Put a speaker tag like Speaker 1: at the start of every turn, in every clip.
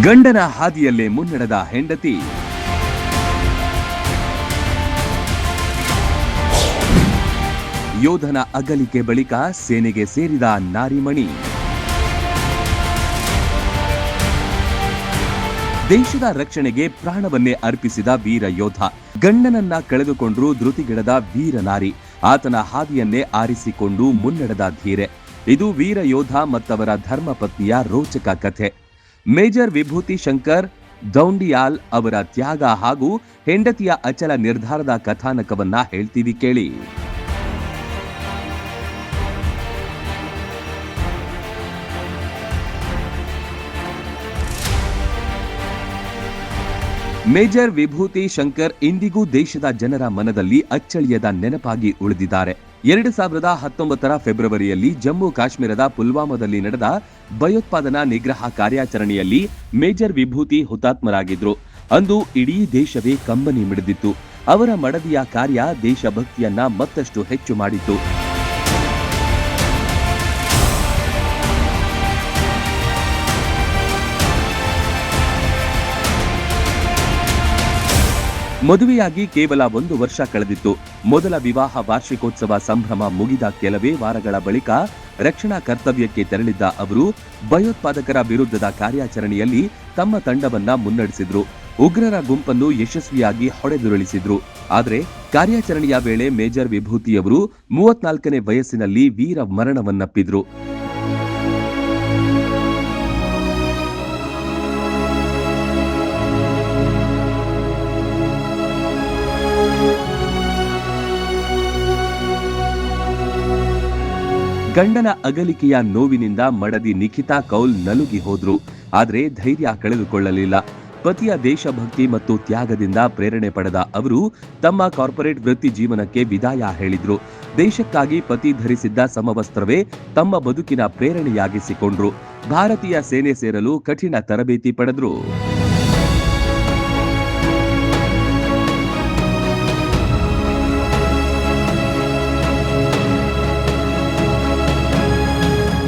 Speaker 1: ಗಂಡನ ಹಾದಿಯಲ್ಲೇ ಮುನ್ನಡೆದ ಹೆಂಡತಿ, ಯೋಧನ ಅಗಲಿಕೆ ಬಳಿಕ ಸೇನೆಗೆ ಸೇರಿದ ನಾರಿಮಣಿ, ದೇಶದ ರಕ್ಷಣೆಗೆ ಪ್ರಾಣವನ್ನೇ ಅರ್ಪಿಸಿದ ವೀರ ಯೋಧ, ಗಂಡನನ್ನ ಕಳೆದುಕೊಂಡ್ರೂ ಧೃತಿಗೆಡದ ವೀರ ನಾರಿ, ಆತನ ಹಾದಿಯನ್ನೇ ಆರಿಸಿಕೊಂಡು ಮುನ್ನಡೆದ ಧೀರೆ. ಇದು ವೀರ ಯೋಧ ಮತ್ತವರ ಧರ್ಮಪತ್ನಿಯ ರೋಚಕ ಕಥೆ. ಮೇಜರ್ ವಿಭೂತಿ ಶಂಕರ್ ದೌಂಡಿಯಾಲ್ ಅವರ ತ್ಯಾಗ ಹಾಗೂ ಹೆಂಡತಿಯ ಅಚಲ ನಿರ್ಧಾರದ ಕಥಾನಕವನ್ನ ಹೇಳ್ತೀವಿ ಕೇಳಿ. ಮೇಜರ್ ವಿಭೂತಿ ಶಂಕರ್ ಇಂದಿಗೂ ದೇಶದ ಜನರ ಮನದಲ್ಲಿ ಅಚ್ಚಳಿಯದ ನೆನಪಾಗಿ ಉಳಿದಿದ್ದಾರೆ. 2019 ಫೆಬ್ರವರಿಯಲ್ಲಿ ಜಮ್ಮು ಕಾಶ್ಮೀರದ ಪುಲ್ವಾಮಾದಲ್ಲಿ ನಡೆದ ಭಯೋತ್ಪಾದನಾ ನಿಗ್ರಹ ಕಾರ್ಯಾಚರಣೆಯಲ್ಲಿ ಮೇಜರ್ ವಿಭೂತಿ ಹುತಾತ್ಮರಾಗಿದ್ರು. ಅಂದು ಇಡೀ ದೇಶವೇ ಕಂಬನಿ ಮಿಡಿದಿತ್ತು. ಅವರ ಮಡದಿಯ ಕಾರ್ಯ ದೇಶಭಕ್ತಿಯನ್ನ ಮತ್ತಷ್ಟು ಹೆಚ್ಚು ಮಾಡಿತ್ತು. ಮದುವೆಯಾಗಿ ಕೇವಲ 1 ವರ್ಷ ಕಳೆದಿತ್ತು. ಮೊದಲ ವಿವಾಹ ವಾರ್ಷಿಕೋತ್ಸವ ಸಂಭ್ರಮ ಮುಗಿದ ಕೆಲವೇ ವಾರಗಳ ಬಳಿಕ ರಕ್ಷಣಾ ಕರ್ತವ್ಯಕ್ಕೆ ತೆರಳಿದ್ದ ಅವರು ಭಯೋತ್ಪಾದಕರ ವಿರುದ್ಧದ ಕಾರ್ಯಾಚರಣೆಯಲ್ಲಿ ತಮ್ಮ ತಂಡವನ್ನ ಮುನ್ನಡೆಸಿದ್ರು. ಉಗ್ರರ ಗುಂಪನ್ನು ಯಶಸ್ವಿಯಾಗಿ ಹೊಡೆದುರುಳಿಸಿದ್ರು. ಆದರೆ ಕಾರ್ಯಾಚರಣೆಯ ವೇಳೆ ಮೇಜರ್ ವಿಭೂತಿಯವರು 34ನೇ ವಯಸ್ಸಿನಲ್ಲಿ ವೀರ ಮರಣವನ್ನಪ್ಪಿದ್ರು. ಗಂಡನ ಅಗಲಿಕೆಯ ನೋವಿನಿಂದ ಮಡದಿ ನಿಖಿತಾ ಕೌಲ್ ನಲುಗಿ ಹೋದ್ರು. ಆದರೆ ಧೈರ್ಯ ಕಳೆದುಕೊಳ್ಳಲಿಲ್ಲ. ಪತಿಯ ದೇಶಭಕ್ತಿ ಮತ್ತು ತ್ಯಾಗದಿಂದ ಪ್ರೇರಣೆ ಪಡೆದ ಅವರು ತಮ್ಮ ಕಾರ್ಪೊರೇಟ್ ವೃತ್ತಿ ಜೀವನಕ್ಕೆ ವಿದಾಯ ಹೇಳಿದ್ರು. ದೇಶಕ್ಕಾಗಿ ಪತಿ ಧರಿಸಿದ್ದ ಸಮವಸ್ತ್ರವೇ ತಮ್ಮ ಬದುಕಿನ ಪ್ರೇರಣೆಯಾಗಿಸಿಕೊಂಡ್ರು. ಭಾರತೀಯ ಸೇನೆ ಸೇರಲು ಕಠಿಣ ತರಬೇತಿ ಪಡೆದ್ರು.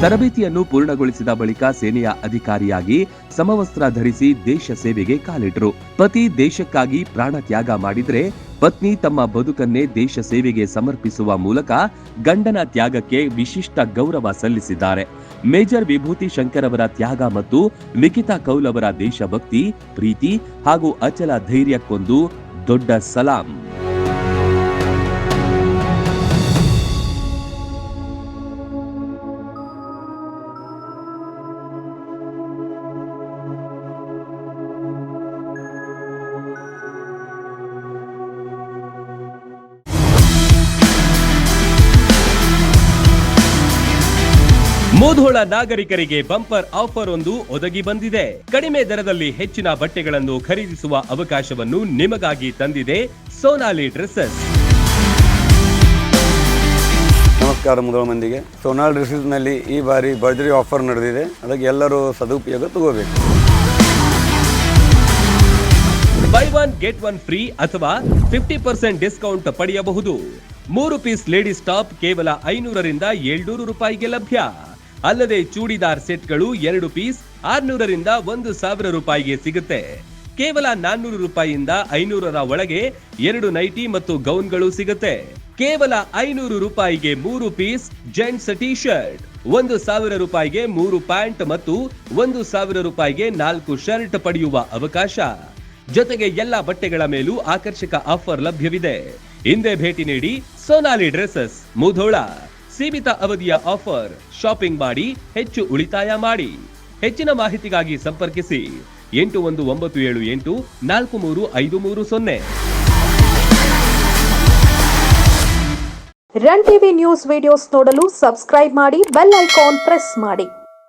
Speaker 1: ತರಬೇತಿಯನ್ನು ಪೂರ್ಣಗೊಳಿಸಿದ ಬಳಿಕ ಸೇನೆಯ ಅಧಿಕಾರಿಯಾಗಿ ಸಮವಸ್ತ್ರ ಧರಿಸಿ ದೇಶ ಸೇವೆಗೆ ಕಾಲಿಟ್ಟರು. ಪತಿ ದೇಶಕ್ಕಾಗಿ ಪ್ರಾಣ ತ್ಯಾಗ ಮಾಡಿದ್ರೆ ಪತ್ನಿ ತಮ್ಮ ಬದುಕನ್ನೇ ದೇಶ ಸೇವೆಗೆ ಸಮರ್ಪಿಸುವ ಮೂಲಕ ಗಂಡನ ತ್ಯಾಗಕ್ಕೆ ವಿಶಿಷ್ಟ ಗೌರವ ಸಲ್ಲಿಸಿದ್ದಾರೆ. ಮೇಜರ್ ವಿಭೂತಿ ಶಂಕರ್ ಅವರ ತ್ಯಾಗ ಮತ್ತು ನಿಖಿತಾ ಕೌಲ್ ಅವರ ದೇಶಭಕ್ತಿ, ಪ್ರೀತಿ ಹಾಗೂ ಅಚಲ ಧೈರ್ಯಕ್ಕೊಂದು ದೊಡ್ಡ ಸಲಾಂ. ಮುಧೋಳ ನಾಗರಿಕರಿಗೆ ಬಂಪರ್ ಆಫರ್ ಒಂದು ಒದಗಿ ಬಂದಿದೆ. ಕಡಿಮೆ ದರದಲ್ಲಿ ಹೆಚ್ಚಿನ ಬಟ್ಟೆಗಳನ್ನು ಖರೀದಿಸುವ ಅವಕಾಶವನ್ನು ನಿಮಗಾಗಿ ತಂದಿದೆ ಸೋನಾಲಿ ಡ್ರೆಸ್ಸಸ್.
Speaker 2: ನಮಸ್ಕಾರ ಮುಧೋಳ ಮಂದಿಗೆ. ಸೋನಾಲಿ ಡ್ರೆಸ್ಸಸ್ ನಲ್ಲಿ ಈ ಬಾರಿ ಭರ್ಜರಿ ಆಫರ್ ನಡೆದಿದೆ. ಅದಕ್ಕೆ ಎಲ್ಲರೂ ಸದುಪಯೋಗ ತಗೋಬೇಕು.
Speaker 1: ಬೈ 1 ಗೆಟ್ 1 ಫ್ರೀ ಅಥವಾ 50% ಡಿಸ್ಕೌಂಟ್ ಪಡೆಯಬಹುದು. 3 ಪೀಸ್ ಲೇಡೀಸ್ ಟಾಪ್ ಕೇವಲ 500 ರಿಂದ 700 ರೂಪಾಯಿಗೆ ಲಭ್ಯ. ಅಲ್ಲದೆ ಚೂಡಿದಾರ್ ಸೆಟ್ಗಳು 2 ಪೀಸ್ 600 ರಿಂದ 1000 ರೂಪಾಯಿಗೆ ಸಿಗುತ್ತೆ. ಕೇವಲ 400 ರೂಪಾಯಿಯಿಂದ 500ರ ಒಳಗೆ 2 ನೈಟಿ ಮತ್ತು ಗೌನ್ಗಳು ಸಿಗುತ್ತೆ. ಕೇವಲ 500 ರೂಪಾಯಿಗೆ 3 ಪೀಸ್ ಜೆಂಟ್ಸ್ ಟಿ ಶರ್ಟ್, 1000 ರೂಪಾಯಿಗೆ 3 ಪ್ಯಾಂಟ್ ಮತ್ತು 1000 ರೂಪಾಯಿಗೆ 4 ಶರ್ಟ್ ಪಡೆಯುವ ಅವಕಾಶ. ಜೊತೆಗೆ ಎಲ್ಲಾ ಬಟ್ಟೆಗಳ ಮೇಲೂ ಆಕರ್ಷಕ ಆಫರ್ ಲಭ್ಯವಿದೆ. ಹಿಂದೆ ಭೇಟಿ ನೀಡಿ ಸೋನಾಲಿ ಡ್ರೆಸ್ಸಸ್ ಮುಧೋಳ. ಸೀಮಿತ ಅವಧಿಯ ಆಫರ್. ಶಾಪಿಂಗ್ ಮಾಡಿ ಹೆಚ್ಚು ಉಳಿತಾಯ ಮಾಡಿ. ಹೆಚ್ಚಿನ ಮಾಹಿತಿಗಾಗಿ ಸಂಪರ್ಕಿಸಿ 8197843530.
Speaker 3: ರನ್ ಟಿವಿ ನ್ಯೂಸ್ ವಿಡಿಯೋಸ್ ನೋಡಲು ಸಬ್ಸ್ಕ್ರೈಬ್ ಮಾಡಿ, ಬೆಲ್ ಐಕಾನ್ ಪ್ರೆಸ್ ಮಾಡಿ.